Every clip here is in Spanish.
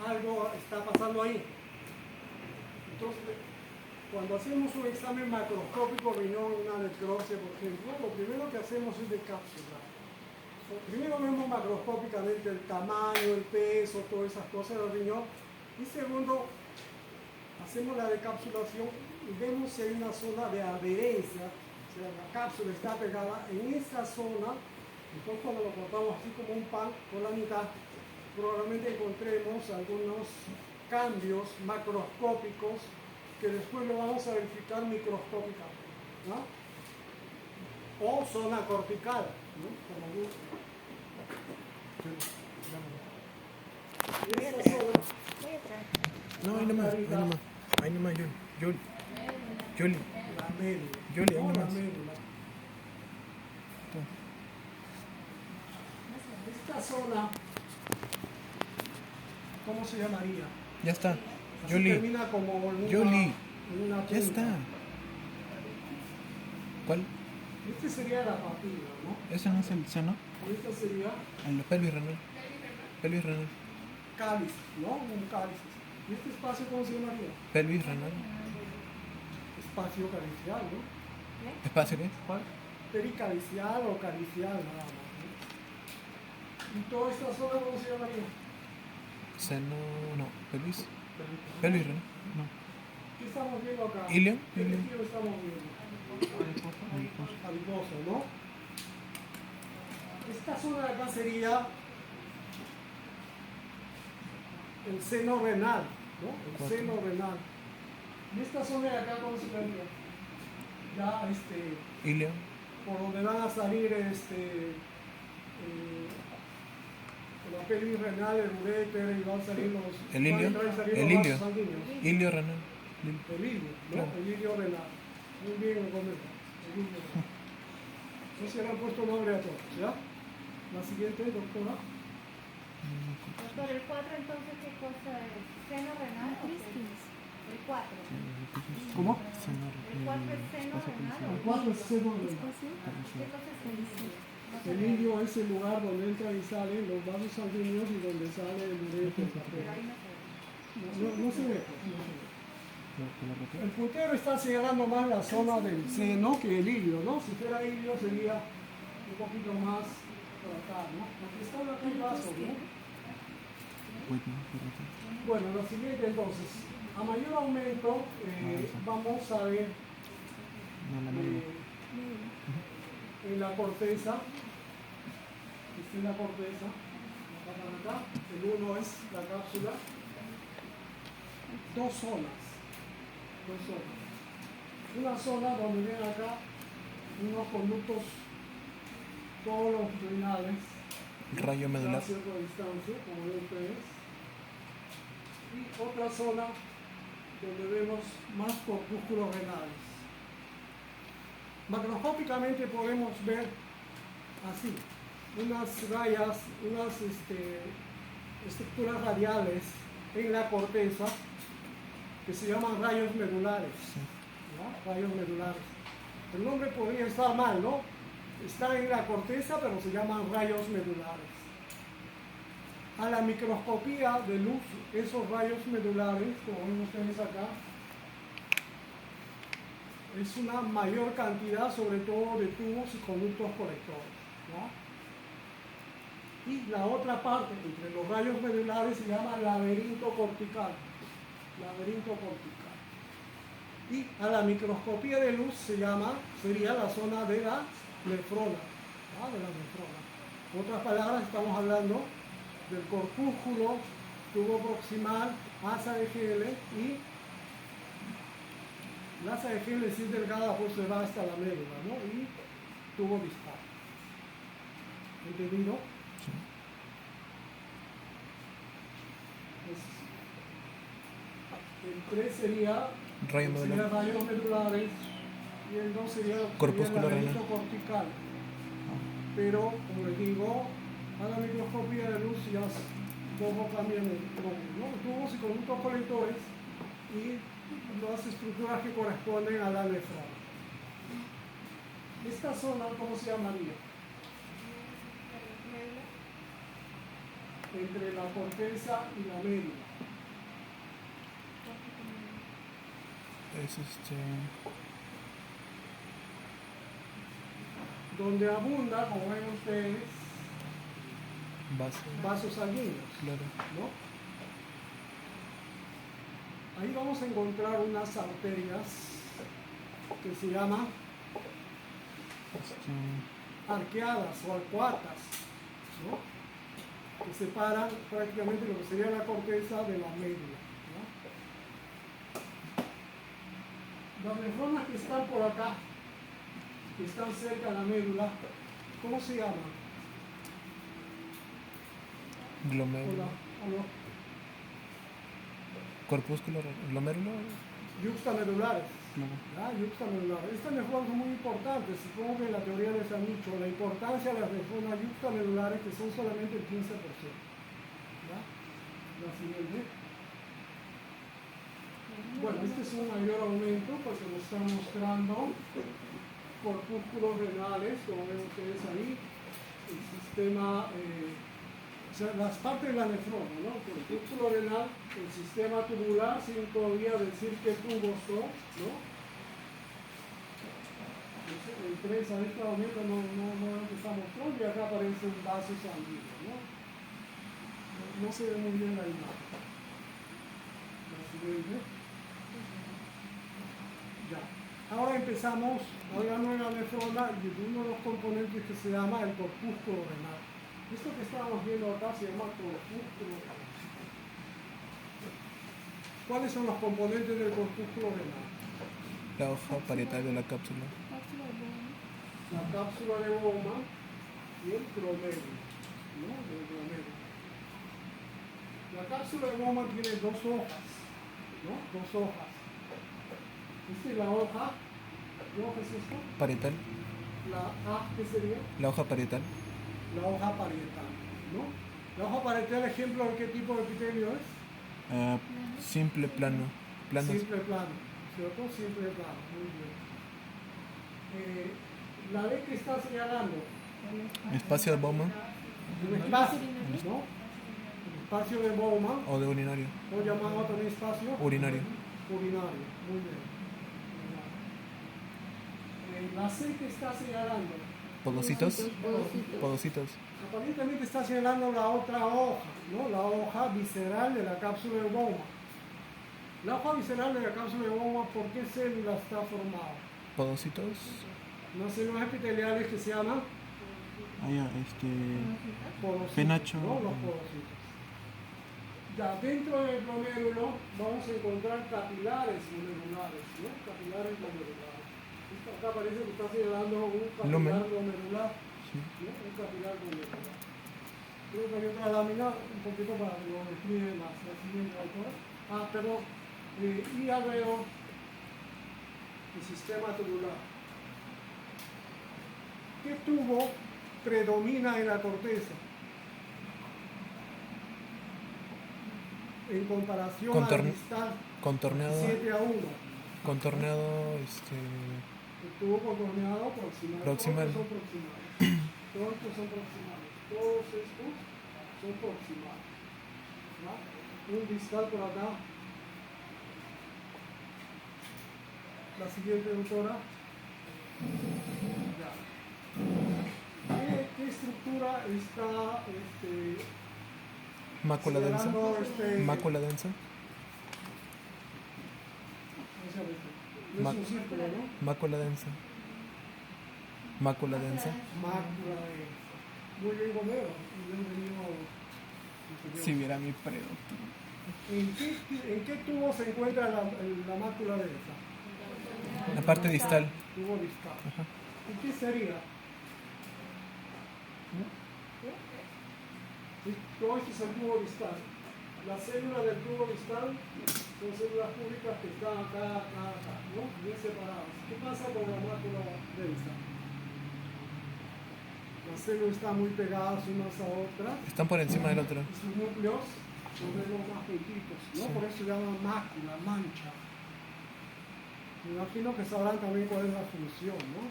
algo está pasando ahí. Entonces, cuando hacemos un examen macroscópico riñón, una necropsia, por ejemplo, lo primero que hacemos es decapsular. Primero vemos macroscópicamente el tamaño, el peso, todas esas cosas del riñón. Y segundo, hacemos la decapsulación y vemos si hay una zona de adherencia, o sea, la cápsula está pegada en esa zona. Entonces, cuando lo cortamos así como un pan por la mitad, probablemente encontremos algunos cambios macroscópicos que después lo vamos a verificar microscópicamente, ¿no? O zona cortical, ¿no? Como gusta. Y esa zona, No, ahí nomás, Yuli, la médula, Yuli, ahí ¿no? La nomás. médula. Esta zona, ¿cómo se llamaría? Ya está. Así Yuli, termina como en Yuli, una ya punta. está. ¿Cuál? Este sería la papila, ¿no? ¿Ese no es el seno? Y esta sería El pelvis renal. Pelvis renal. cáliz, ¿no? Un cáliz. ¿Y este espacio cómo se llamaría? Pelvis renal. Espacio calicial, ¿no? ¿Espacio qué? ¿Cuál? Pericalicial o calicial, nada más, ¿no? ¿Y toda esta zona cómo se llamaría? Seno, no. Pelvis. Pelvis renal. No. ¿Qué estamos viendo acá? ¿Ilio? ¿Qué Ilio. tejido estamos viendo? Adiposo, ¿no? Esta zona de acá sería el seno renal, ¿no? El Cuatro. seno renal. Y esta zona de acá, ¿cómo se llamaría? Ya, Ilio. por donde van a salir la pelvis renal, el uréter, y van a salir los, El ilio. van a salir El los ilio. vasos sanguíneos. Ilio renal. El ilio, ¿no? Claro. El ilio renal. Muy bien, lo comento. El ilio renal. Entonces le han puesto nombre a todos, ¿ya? La siguiente, doctora. Doctor, el 4 entonces, ¿qué cosa es? ¿Seno renal o qué? El 4. ¿Cómo? El 4 es seno renal El o 4 es seno renal. ¿qué cosa es el ilio? El ilio es el lugar donde entran y salen los vasos sanguíneos y donde sale el uréter. Pero ahí no se ve. No se ve, pues, no se ve. El puntero está señalando más la zona del seno que el ilio, ¿no? Si fuera ilio sería un poquito más por acá, ¿no? Porque están aquí vasos, ¿no? Bueno, lo siguiente entonces, a mayor aumento vamos a ver en la corteza, esta es la corteza, acá, el 1 es la cápsula, dos zonas. Una zona donde ven acá unos conductos todos longitudinales, Rayo a medular. cierta distancia, como ven ustedes, y otra zona donde vemos más corpúsculos renales. Macroscópicamente podemos ver así, unas rayas, unas estructuras radiales en la corteza que se llaman rayos medulares, ¿no? Rayos medulares. El nombre podría estar mal, ¿no? Está en la corteza, pero se llaman rayos medulares. A la microscopía de luz, esos rayos medulares, como ven ustedes acá, es una mayor cantidad, sobre todo de tubos y conductos colectores, ¿no? Y la otra parte, entre los rayos medulares, se llama laberinto cortical. Laberinto cortical. Y a la microscopía de luz sería la zona de la nefrona, ¿no? De la nefrona. En otras palabras, estamos hablando del corpúsculo, tubo proximal, asa de Gele, y la asa de Gele, si es delgada, pues se va hasta la médula, ¿no? Y tubo distal. ¿Entendido? Sí. El 3 sería Rayo medular. rayos medulares y el 2 sería Corpúsculo el laberinto renal. cortical. Pero, como les digo, a la microscopía de luz ya poco cambian el nombre, ¿no? Tubos y conductos colectores y las estructuras que corresponden a la nefrona. Esta zona, ¿cómo se llamaría? entre la corteza y la médula. Es Donde abunda, como ven ustedes, vaso. vasos sanguíneos, Claro. ¿no? Ahí vamos a encontrar unas arterias que se llaman arqueadas o arcuatas, ¿no? Que separan prácticamente lo que sería la corteza de la médula, ¿no? Las nefronas que están por acá, que están cerca de la médula, ¿cómo se llaman? Glomérulo. Hola. Corpúsculo. Glomérulo. Yuxtamedulares. Claro. Yuxtamedulares. Estas nefronas son muy importantes. Supongo que en la teoría les han dicho la importancia de las nefronas yuxtamedulares, que son solamente el 15%. ¿Ya? La siguiente. Bueno, este es un mayor aumento porque nos está mostrando corpúsculos renales, como ven ustedes ahí, el sistema, o sea, las partes de la nefrona, ¿no? Corpúsculo renal, el sistema tubular, sin todavía decir qué tubos son, ¿no? El 3 a este aumento no está mostrando, y acá aparece un vaso sanguíneo, ¿no? No se ve muy bien la imagen. La siguiente. Ya. Ahora empezamos a hablar de la nefrona y de uno de los componentes que se llama el corpúsculo renal. Esto que estábamos viendo acá se llama corpúsculo renal. ¿Cuáles son los componentes del corpúsculo renal? La hoja parietal de la cápsula. La cápsula de Bowman y el glomérulo, ¿no? El glomérulo. La cápsula de Bowman tiene dos hojas, ¿no? Dos hojas. Esta es la hoja. ¿Qué hoja es esta? Parietal. La A, ¿qué sería? La hoja parietal. La hoja parietal, ¿no? La hoja parietal, ejemplo de qué tipo de epitelio es. Simple plano. Planos. Simple plano, ¿cierto? Simple plano, muy bien. La D que está señalando. Espacio de Bowman Un espacio, ¿no? El espacio de Bowman, o de urinario. o llamado también espacio. Urinario. Urinario, muy bien. La C que está señalando. Podocitos. Podocitos. Aparentemente está señalando la otra hoja, ¿no? La hoja visceral de la cápsula de Bowman. La hoja visceral de la cápsula de Bowman, ¿por qué célula está formada? Podocitos. Unas células epiteliales que se llaman podocitos, Penacho. ¿no? Los podocitos. Ya dentro del glomérulo vamos a encontrar capilares glomerulares, ¿no? Capilares glomerulares. Acá parece que está señalando un capilar Lumen. glomerular, Sí. ¿no? Un capilar glomerular. Creo que hay otra lámina, un poquito para que lo describe la siguiente autora. Perdón. Y alrededor el sistema tubular. ¿Qué tubo predomina en la corteza? En comparación al distal, Contorneado. 7-1. Contorneado. El tubo contorneado proximal. Proximal. Todos estos son proximales. Todos estos son proximales. Todos estos son proximales. ¿Ya? Un distal por acá. La siguiente, doctora. Ya. ¿Qué estructura está Mácula densa. señalando Mácula densa. No es un círculo, ¿no? Mácula densa. Mácula densa. Mácula densa. Muy bien, Romero. Bienvenido. Si viera mi producto. ¿En qué tubo se encuentra la mácula densa? La parte distal. Tubo distal. Ajá. ¿Y qué sería? Todo esto es el tubo distal. Las células del tubo distal son células públicas que están acá, ¿no? Bien separadas. ¿Qué pasa con la mácula densa? Las células están muy pegadas unas a otras. Están por encima del otro. Y sus núcleos son de los más juntitos, ¿no? Sí. Por eso se llama mácula, mancha. Me imagino que sabrán también cuál es la función, ¿no?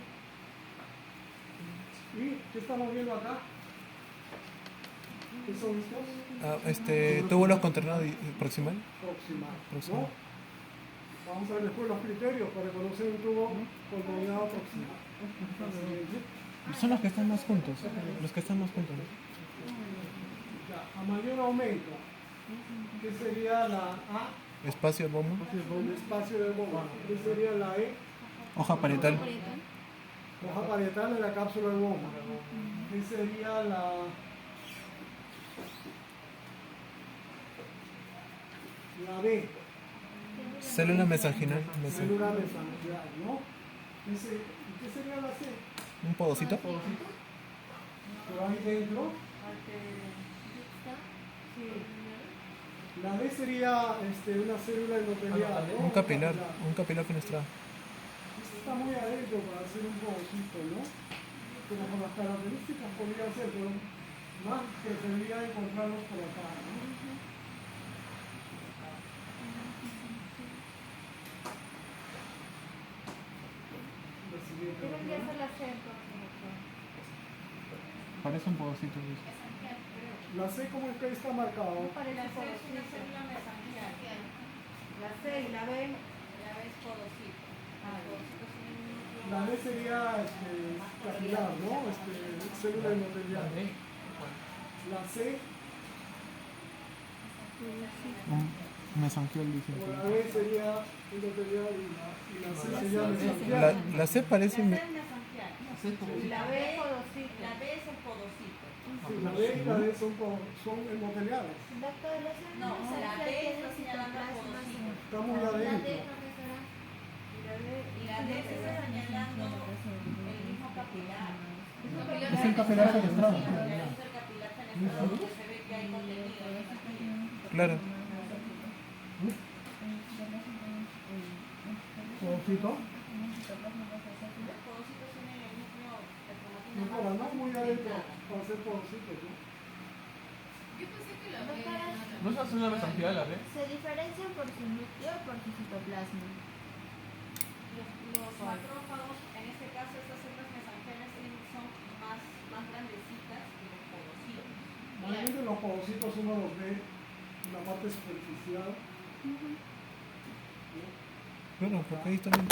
¿Y qué estamos viendo acá? ¿Qué son estos? túbulos contorneados proximal. Proximal, Proximal. ¿no? Vamos a ver después los criterios para conocer un tubo contorneado proximal. La siguiente. Son los que están más juntos. Los que están más juntos. Ya, a mayor aumento, ¿qué sería la A? Espacio, bomba. El espacio de bomba. ¿Qué sería la E? Hoja parietal. Hoja parietal de la cápsula de bomba. ¿Qué sería la B? Célula mesanginal. Célula mesangial, ¿no? ¿Y qué sería la C? Un podocito. Por ahí dentro. La D sería una célula endotelial, ¿no? Un capilar fenestrado. Esto está muy adentro para hacer un poquito, ¿no? Pero por las características podría ser, pero más preferiría encontrarlos por acá, ¿no? La siguiente, Tienen que ¿no? hacer la C entonces, doctor. Parece un podocito. La C, ¿cómo es que ahí está marcado? No parece La C es una podocito. célula mesangial. La C y la B. La B es podocito. Ah, El podocito es un núcleo La D sería capilar, ¿no? Célula endotelial. La C Un mesangial, dice. o la B sería endotelial y la C sería mesangial. La C parece. La C es mesangial. Y la B es podocito. La B es el podocito. Sí, la B y la D son endoteliales. Doctor, la C No, la B está señalando al podocito. Está muy adentro. Y la D se está señalando el mismo capilar. Es el capilar fenestrado. Es el capilar fenestrado porque se ve que hay contenido en esa capilar. Claro. ¿Podocito? Los podocitos tienen el núcleo No, para no muy adentro, para hacer podocitos, ¿no? ¿No es una célula mesangial la B? Se diferencian por su núcleo y por su citoplasma. Los macrófagos, en este caso estas células mesangiales son más grandecitas que los podocitos. Normalmente los podocitos uno los ve en la parte superficial. Claro, porque ahí también.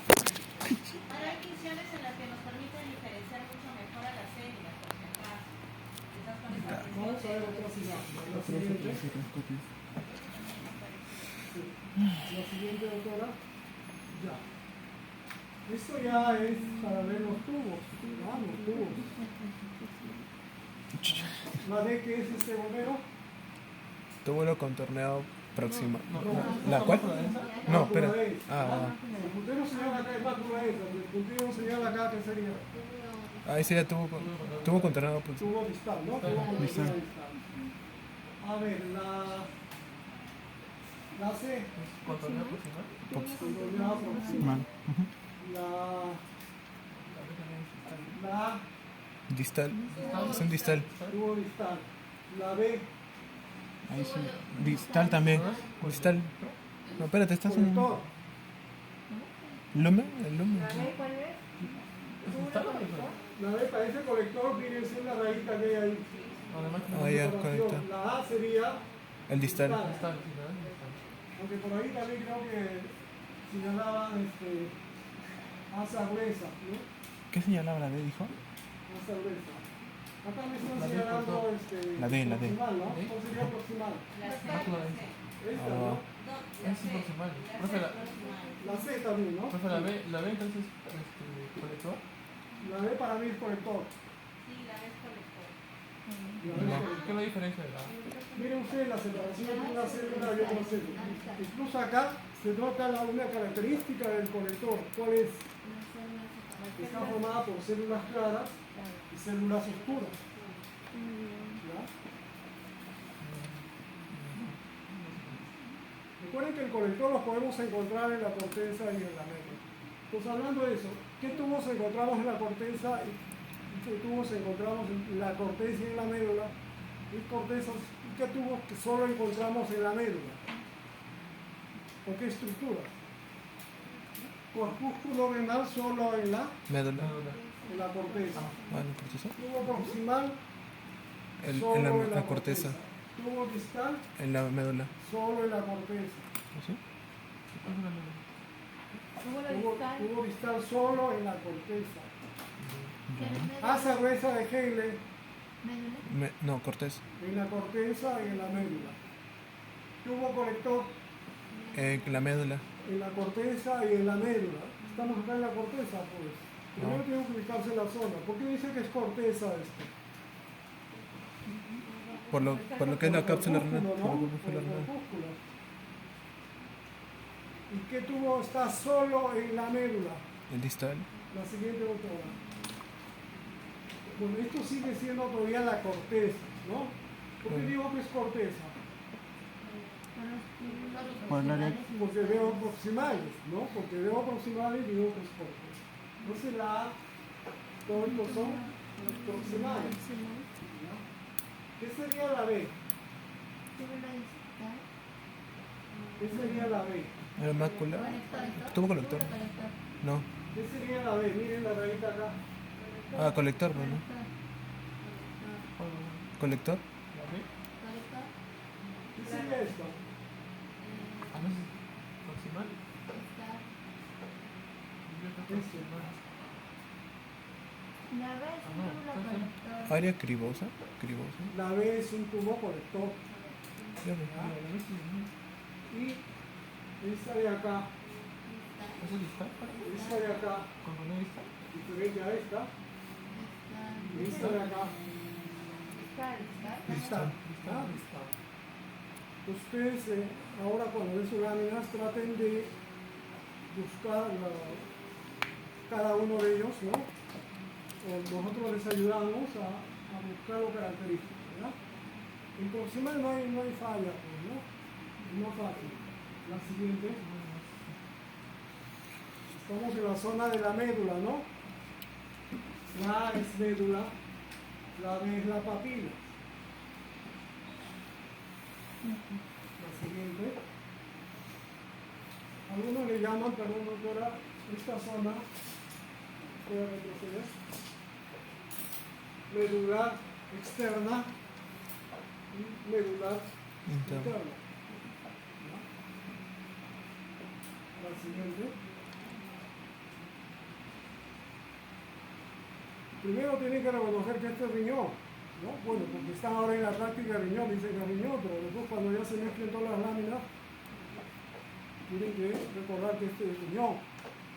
Ahora hay funciones en las que nos permiten diferenciar mucho mejor a las células, por si acaso. Estas son estas Vamos a ver otra imagen. La siguiente. Sí. La siguiente, doctora. Ya. Esto ya es para ver los tubos. Ah, los tubos. La D, ¿qué es este bombero? Túbulo contorneado proximal. ¿La cuál? No, espera. El puntero señala acá es válvula esa. El puntero señala acá, ¿qué sería? Ahí sería tubo contorneado proximal. Tubo distal, ¿no? Tubo contorneado distal. A ver, la C. ¿Contorneo proximal? Contorneado proximal. La A. Distal. Es un distal. Tubo distal. La B. Ahí sí. Distal también. Distal. No, espérate, estás en. Conector. ¿Lumen? ¿El lumen? ¿La B cuál es? La B parece colector, viene siendo la rayita que hay ahí. Además, Ah, ya, conecta. La A sería El distal. está, sí, ¿verdad? aunque por ahí también creo que señalaban asa gruesa, ¿no? ¿Qué señalaba la D, dijo? Asa gruesa. Acá me están señalando La D, la D. proximal, ¿no? ¿Cuál sería proximal? La C, Ah, tú la D. Esta, Ah. ¿no? no, la Es C. proximal. La Profe, C la, es proximal. La C también, ¿no? profe, la B entonces, colector. La B para mí es colector. Sí, la B es colector. La B es colector. ¿Qué es la diferencia de la A? Miren ustedes la separación entre una célula y otra célula. Incluso acá se nota una característica del colector. ¿Cuál es? Está formada por células claras y células oscuras. ¿Ya? Recuerden que el colector los podemos encontrar en la corteza y en la médula. Pues hablando de eso, ¿qué tubos encontramos en la corteza y qué tubos encontramos en la corteza y en la médula? ¿Y qué tubos que solo encontramos en la médula? ¿O qué estructura? Corpúsculo renal solo en la Médula. en la corteza. Ah, la corteza. Tubo proximal, En solo en la corteza. Tubo distal, En la médula. solo en la corteza. ¿Así? Tuvo la Tubo, distal. tubo distal solo en la corteza. Ya. Asa gruesa de Hale Médula. No, corteza. en la corteza y en la médula. Tubo colector En la médula. en la corteza y en la médula. Estamos acá en la corteza, pues. Primero No. tiene que ubicarse la zona. ¿Por qué dice que es corteza esto? Por lo que es la cápsula renal. Corpúsculo, Por ¿no? la cápsula Por el renal. corpúsculo. ¿Y qué tubo está solo en la médula? El distal. La siguiente, doctora. Bueno, esto sigue siendo todavía la corteza, ¿no? ¿Por qué digo que es corteza? Por el área. Porque veo proximales, ¿no? Porque veo proximales y digo que es corteza. Entonces la A, todos estos son proximales. ¿No? ¿Qué sería la B? Tuvo la distal. ¿Qué sería la B? La mácula. Conector. Tubo colector. Conector. No. ¿Qué sería la B? Miren la rayita acá. Ah, colector, ¿no? Conector. Colector. Conector. ¿Qué sería esto? A veces proximal. Distal. Yo creo que proximal. La B es un tubo conector. Área cribosa. Cribosa. La B es un tubo colector. Ya ves. Y esta de acá, ¿Eso es distal? esta de acá, ¿Con una distal? diferente a esta, y esta de acá, Distal, distal. distal. ¿Ah? Distal. Ustedes ahora cuando ven sus láminas traten de buscar cada uno de ellos, ¿no? O nosotros les ayudamos a buscar lo característico, ¿verdad? En proximal no hay falla, pues, ¿no? Es más fácil. La siguiente. Estamos en la zona de la médula, ¿no? La A es médula, la B es la papila. La siguiente. Algunos le llaman, perdón, doctora, esta zona, voy a retroceder, medular externa y medular Interno. interna. ¿No? La siguiente. Primero tienen que reconocer que este es riñón, ¿no? Bueno, porque están ahora en la práctica de riñón, dicen que es riñón, pero después cuando ya se mezclen todas las láminas, tienen que recordar que este es riñón.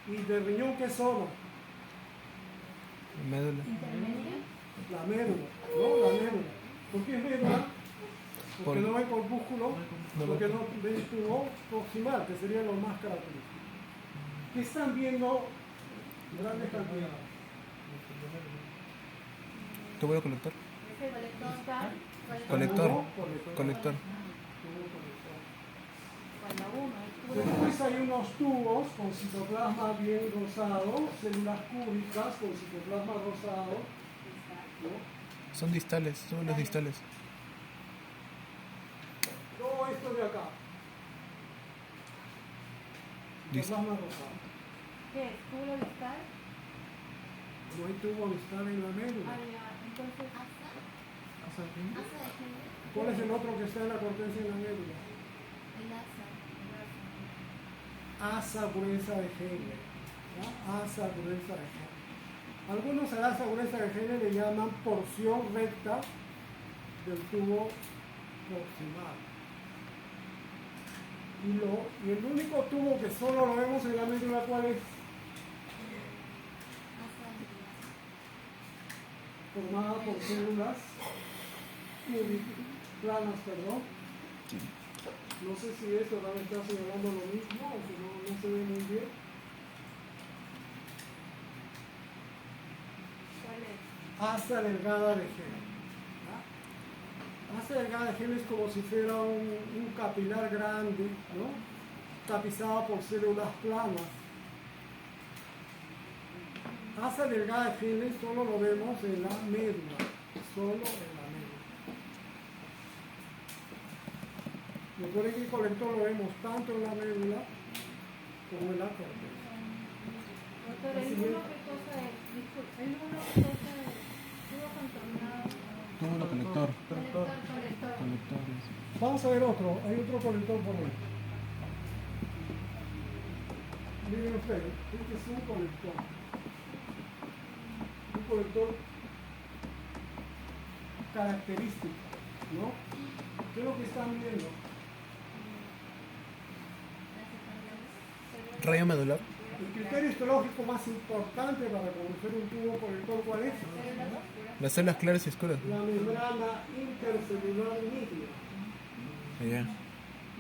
¿Y de riñón qué zona? Médula. Intermedio. La médula, ¿no? La médula. ¿Por qué es médula? Porque Por- no hay corpúsculo, No porque hay- no ven tubo proximal, que sería lo más característico. ¿Qué están viendo? Grandes cantidades. Tubo de colector. Ese distal. Colector. Tubo colector. Colector. Tubo colector. Cuando uno, el tubo de Después hay unos tubos con citoplasma bien rosado, células cúbicas con citoplasma rosado, ¿no? Son distales. Son los distales. Todo esto de acá, Dis- citoplasma rosado. ¿qué es? ¿Tubo distal? No hay tubo distal en la Ah, médula. ya. Entonces, ¿Asa de quién? Asa de Henle. ¿Cuál es el otro que está en la corteza en la médula? El asa. Asa gruesa de Henle. ¿Ya? Asa gruesa de Henle. Algunos a la asa gruesa de Henle le llaman porción recta del tubo proximal. Y el único tubo que solo lo vemos en la médula, ¿cuál es? Asa de Formada por células planas, perdón. No sé si eso también está señalando lo mismo o que no se ve muy bien. ¿cuál es? Asa delgada de gel. Asa delgada de gel es como si fuera un capilar grande, ¿no? Tapizado por células planas. Asa delgada de gel solo lo vemos en la médula, solo en la médula. Recuerden que el colector lo vemos tanto en la médula como en la corteza. Doctor, el uno que cosa es? Disculpe, el uno, cosa es tubo contornado, Túbulo colector. colector. Colectores. Vamos a ver otro, hay otro colector por ahí. Miren ustedes, este es un colector. Un colector característico, ¿no? ¿Qué es lo que están viendo? Rayo medular. El criterio histológico más importante para conocer un tubo colector, ¿cuál es? Las células claras y oscuras. La membrana intercelular nítida. Allá.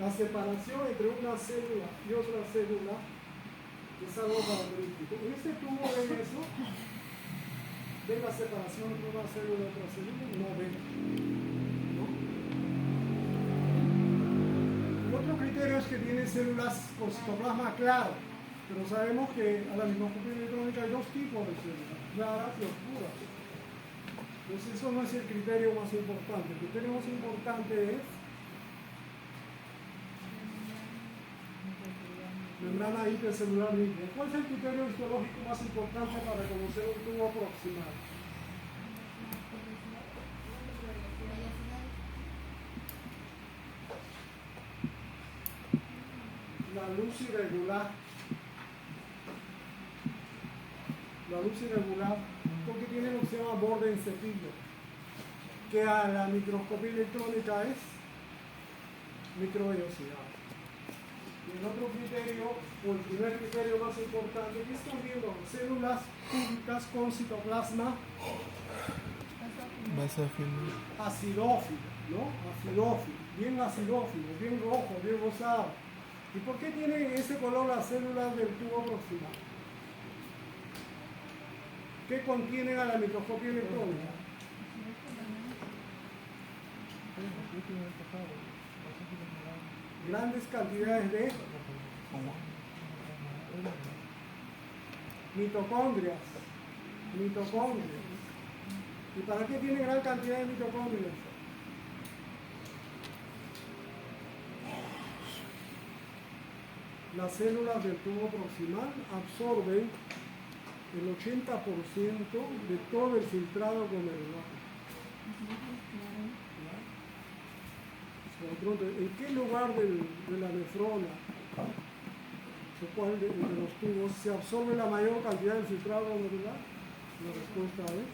La separación entre una célula y otra célula es algo característico. En este tubo ven eso, ven la separación entre una célula y otra célula, no ven. ¿No? El otro criterio es que tiene células con citoplasma claro, pero sabemos que a la microscopía electrónica hay dos tipos de células, claras y oscuras. Entonces eso no es el criterio más importante. El criterio más importante es membrana intercelular nítida. ¿Cuál es el criterio histológico más importante para reconocer un tubo proximal? La luz irregular. La luz irregular, porque tiene lo que se llama borde en cepillo, que a la microscopía electrónica es microvellosidad. Y el otro criterio, o el primer criterio más importante, que están viendo células cúbicas con citoplasma Basófilo. acidófilo, ¿no? Acidófilo, bien acidófilo, bien rojo, bien rosado. ¿Y por qué tienen ese color las células del tubo proximal? ¿Qué contienen a la microscopía electrónica? Grandes cantidades de mitocondrias. Mitocondrias. ¿Y para qué tiene gran cantidad de mitocondrias? Las células del tubo proximal absorben el 80% de todo el filtrado glomerular. ¿En qué lugar de la nefrona, o cuál de los tubos, se absorbe la mayor cantidad de filtrado glomerular? La respuesta es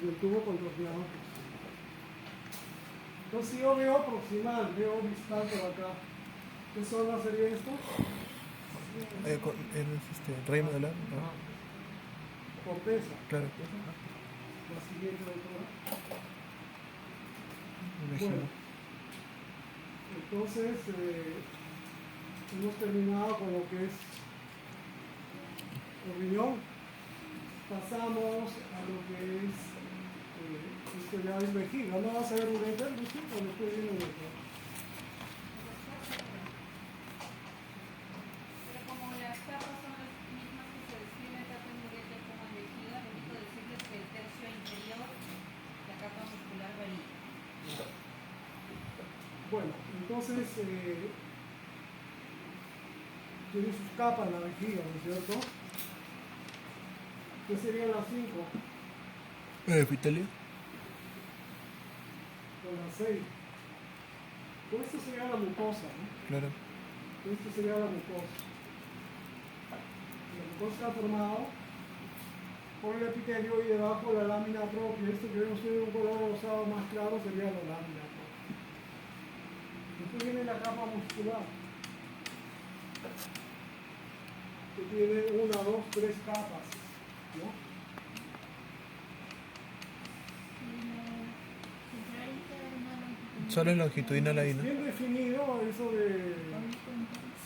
del tubo contorsionado proximal. Entonces, si yo veo proximal, veo distal por acá, ¿qué zona sería esto? Rayo medular. ¿No? Corteza. Claro. La siguiente, doctora. Imagino. Bueno, entonces hemos terminado con lo que es el riñón. Pasamos a lo que es esto ya es vejiga. ¿No vas a ver un ureter, Lucy? ¿O lo estoy viendo ureter? Pero como las capas son las mismas que se describen tanto en ureter como en vejiga, lo único decirles que el tercio inferior, la capa muscular varía. Bueno, entonces tiene sus capas la vejiga, ¿no es cierto? ¿Qué serían las 5? Epitelio. Con las 6. Pues esto sería la mucosa, ¿no? Claro. Esto sería la mucosa. La mucosa está formada por el epitelio y debajo la lámina propia. Esto que vemos en un color rosado más claro sería la lámina propia. Después viene la capa muscular, que tiene 1, 2, 3 capas, ¿no? Solo es longitudinal ahí, ¿no? Bien definido eso de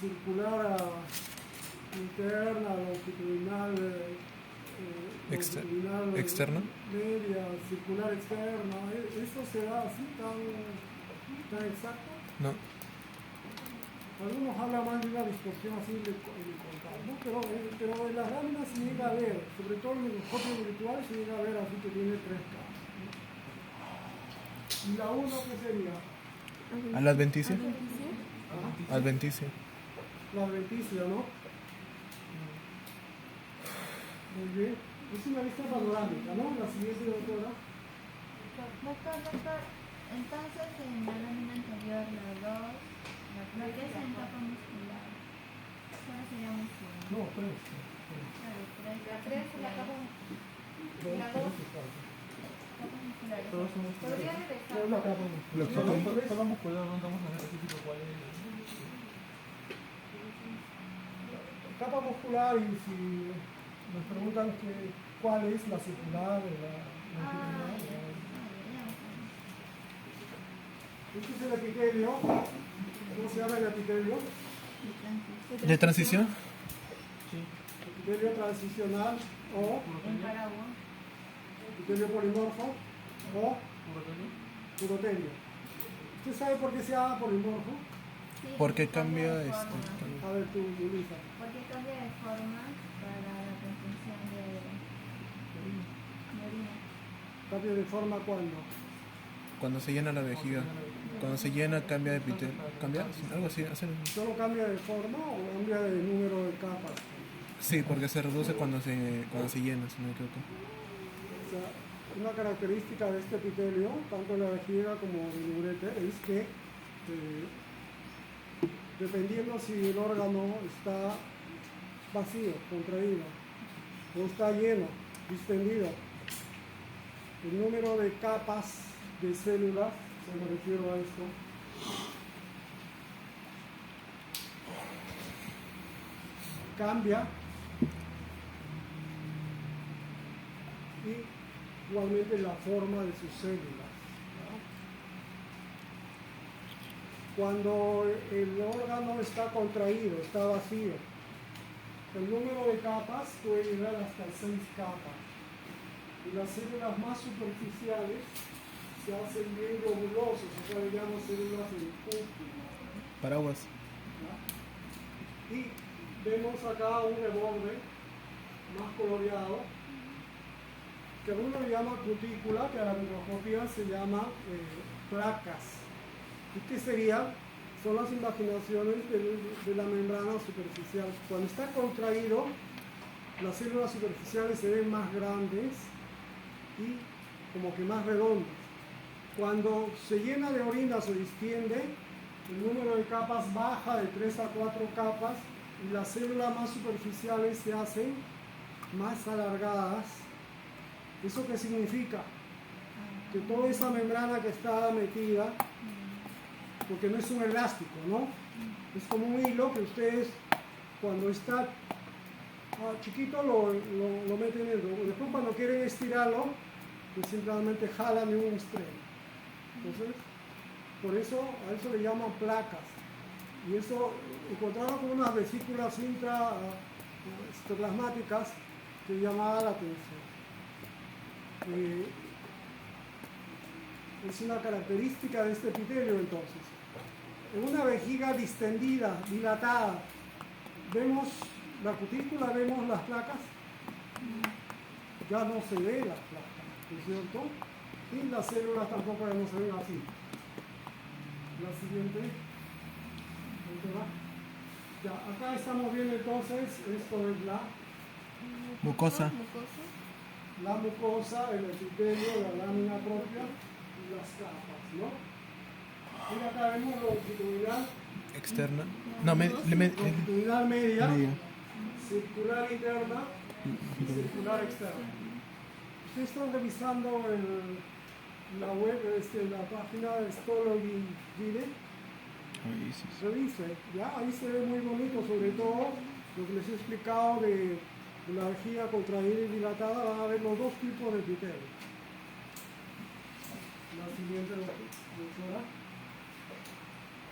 circular interna, longitudinal, longitudinal ¿Externa? media, circular externa. ¿Esto se da así tan exacto? No. Algunos hablan más de una distorsión así horizontal, ¿no? Pero en las láminas se llega a ver, sobre todo en el microscopio virtual se llega a ver así que tiene 3 capas, ¿no? ¿Y la 1 qué sería? ¿A la adventicia? ¿Ah? Adventicia. La adventicia, ¿no? Muy bien. Es una vista panorámica, ¿no? La siguiente, doctora. Doctor, entonces en la lámina anterior la 2, la 3 es en capa muscular. ¿Cuál sería muscular? No, 3. Claro, 3. La 3 es la capa muscular. La 2, Capa muscular. Todos son podría musculares. regresar. Es la capa muscular. Solo muscular, no estamos en específico cuál es. Capa muscular, y si nos preguntan cuál es la circular, la longitudinal, este es el epitelio. ¿Cómo se llama el epitelio? ¿De transición? Epitelio transicional o En Paraguay. epitelio polimorfo o urotelio. ¿Usted sabe por qué se llama polimorfo? Sí, Porque cambia cambia de forma. A ver tú, Lisa. Porque cambia de forma para la retención de orina. ¿Cambio de forma cuándo? Cuando se llena la vejiga. Cuando se llena cambia de epitelio. ¿Cambia? Sí, algo así. ¿Solo cambia de forma o cambia de número de capas? Sí, porque se reduce cuando se llena, si no me equivoco. O sea, una característica de este epitelio, tanto de la vejiga como del uréter, es que dependiendo si el órgano está vacío, contraído, o está lleno, distendido, el número de capas de células, se me refiero a esto, cambia, y igualmente la forma de sus células. Cuando el órgano está contraído, está vacío, el número de capas puede llegar hasta 6 capas. Y las células más superficiales se hacen bien globulosas, acá le llamo células del cúpula. Paraguas. Y vemos acá un reborde más coloreado, que algunos le llaman cutícula, que a la microscopía se llama placas. ¿Y qué serían? Son las invaginaciones de la membrana superficial. Cuando está contraído, las células superficiales se ven más grandes y como que más redondas. Cuando se llena de orina, se distiende, el número de capas baja de 3 a 4 capas y las células más superficiales se hacen más alargadas. ¿Eso qué significa? Que toda esa membrana que está metida, porque no es un elástico, ¿no? Es como un hilo que ustedes, cuando está chiquito, lo meten dentro. Después, cuando quieren estirarlo, pues simplemente jalan de un extremo. Entonces, por eso, a eso le llaman placas. Y eso, encontraron con unas vesículas intracitoplasmáticas que llamaba la atención. Es una característica de este epitelio, entonces. En una vejiga distendida, dilatada, vemos la cutícula, vemos las placas, ya no se ve las placas, ¿no es cierto? Y las células tampoco ya no se ven así. La siguiente. Ya, acá estamos viendo entonces, esto es la Mucosa. mucosa, el epitelio, la lámina propia y las capas, ¿no? Y acá vemos longitudinal, Externa. No, longitudinal media, media. circular interna y circular externa. Ustedes están revisando la web, la página de Histology Gide. Revise, ¿ya? Ahí se ve muy bonito, sobre todo lo que les he explicado de la vejiga contraída y dilatada. Van a ver los dos tipos de epitelio. La siguiente, doctora.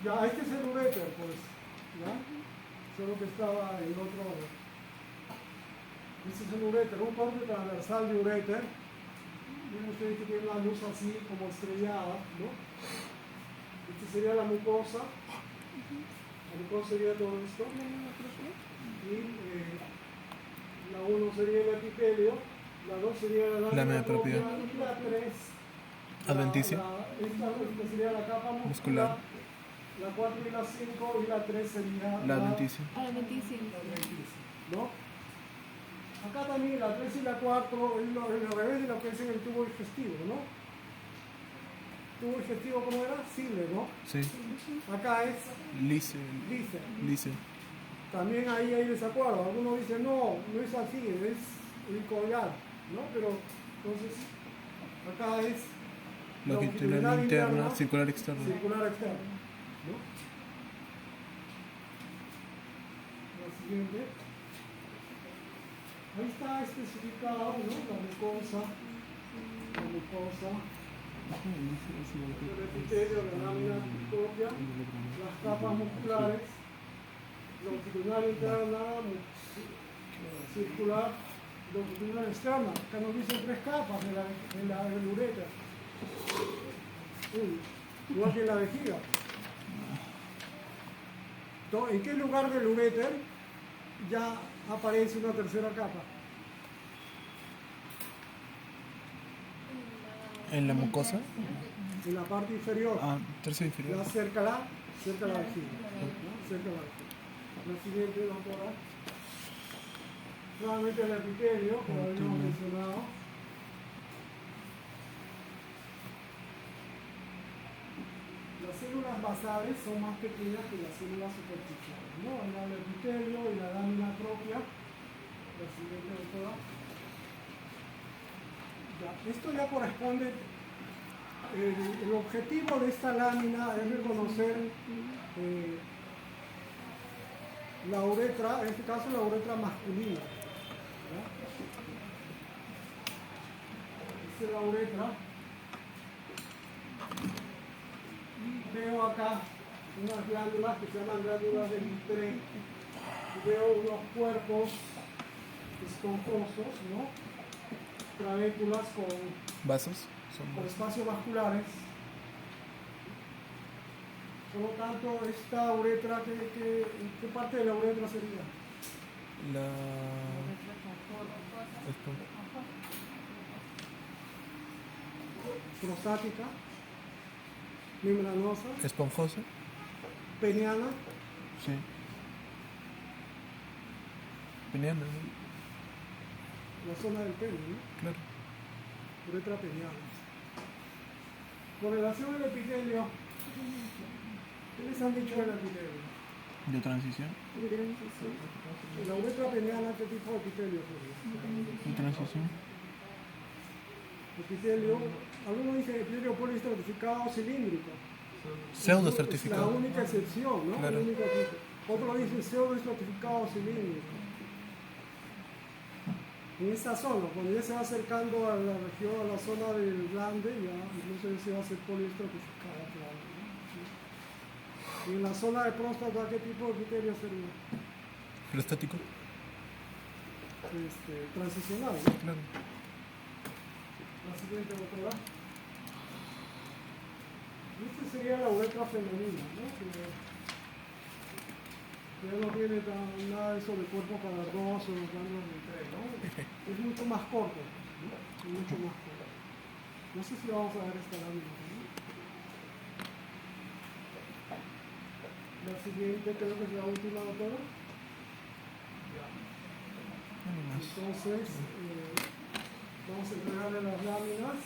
Ya, este es el uréter, pues, ¿ya? Solo que estaba en otro. Este es el uréter, un corte transversal de uréter. Ven ustedes que tiene una luz así como estrellada, ¿no? Esta sería la mucosa. La mucosa sería todo esto. Y la 1 sería el epitelio, la 2 sería la lámina propia y la 3 adventicia. Esta sería la capa muscular. La 4 y la 5 y la 3 sería La adventicia. ¿no? Acá también la 3 y la 4 es al revés de lo que es en el tubo digestivo, ¿no? Tubo digestivo, ¿cómo era? Cile, ¿no? Sí. Acá es Lice. lice. Lice. También ahí hay desacuerdo. Algunos dicen, no, no es así, es helicoidal, ¿no? Pero entonces, acá es Longitudinal interna, circular externa. circular externa, ¿no? La siguiente. Ahí está especificado, ¿no? La mucosa, el epitelio, la lámina propia, las capas musculares, longitudinal interna, circular, longitudinal externa. Acá nos dicen 3 capas de la uretra. Igual que en la vejiga. Entonces, ¿en qué lugar del uréter ya aparece una tercera capa? En la mucosa. En la parte inferior. Ah, tercero inferior. Ya cerca la vejiga. ¿No? Cerca la vejiga. La siguiente, doctora. Nuevamente el epitelio, como habíamos mencionado. Las células basales son más pequeñas que las células superficiales, ¿no? El epitelio y la lámina propia. La siguiente, doctora. Ya, esto ya corresponde. El objetivo de esta lámina es reconocer la uretra, en este caso la uretra masculina. ¿Ya? Esta es la uretra. Y veo acá unas glándulas que se llaman glándulas de Vittre. Veo unos cuerpos esponjosos, ¿no? Trabéculas Vasos. con espacios vasculares. Por lo tanto, esta uretra, ¿qué parte de la uretra sería? La Prostática, membranosa, esponjosa. peniana, Sí. Peniana, ¿no? la zona del pene, ¿no? Claro. Uretra peniana. Con relación al epitelio, ¿qué les han dicho del epitelio? De transición. La uretra peniana, ¿qué tipo de epitelio sería? De transición. Epitelio, algunos dicen epitelio polistratificado cilíndrico. Pseudo Es la certificado. única excepción, ¿no? Claro. El único tipo. Otro dice pseudo estratificado cilíndrico. En esta zona, cuando ya se va acercando a la región, a la zona del glande, ya incluso ya se va a hacer poliestratificado, claro, ¿no? Sí. Y en la zona de próstata, ¿qué tipo de epitelio sería? Prostático. Transicional, ¿no? Claro. La siguiente, doctora. Esta sería la uretra femenina, ¿no? Que ya no tiene nada de eso de cuerpo cavernoso, los ganglios de Vittre, ¿no? Es mucho más corto, ¿no? Es mucho más corto. No sé si vamos a ver esta lámina, ¿no? La siguiente creo que es la última, doctora. Entonces, vamos a entregarle las láminas.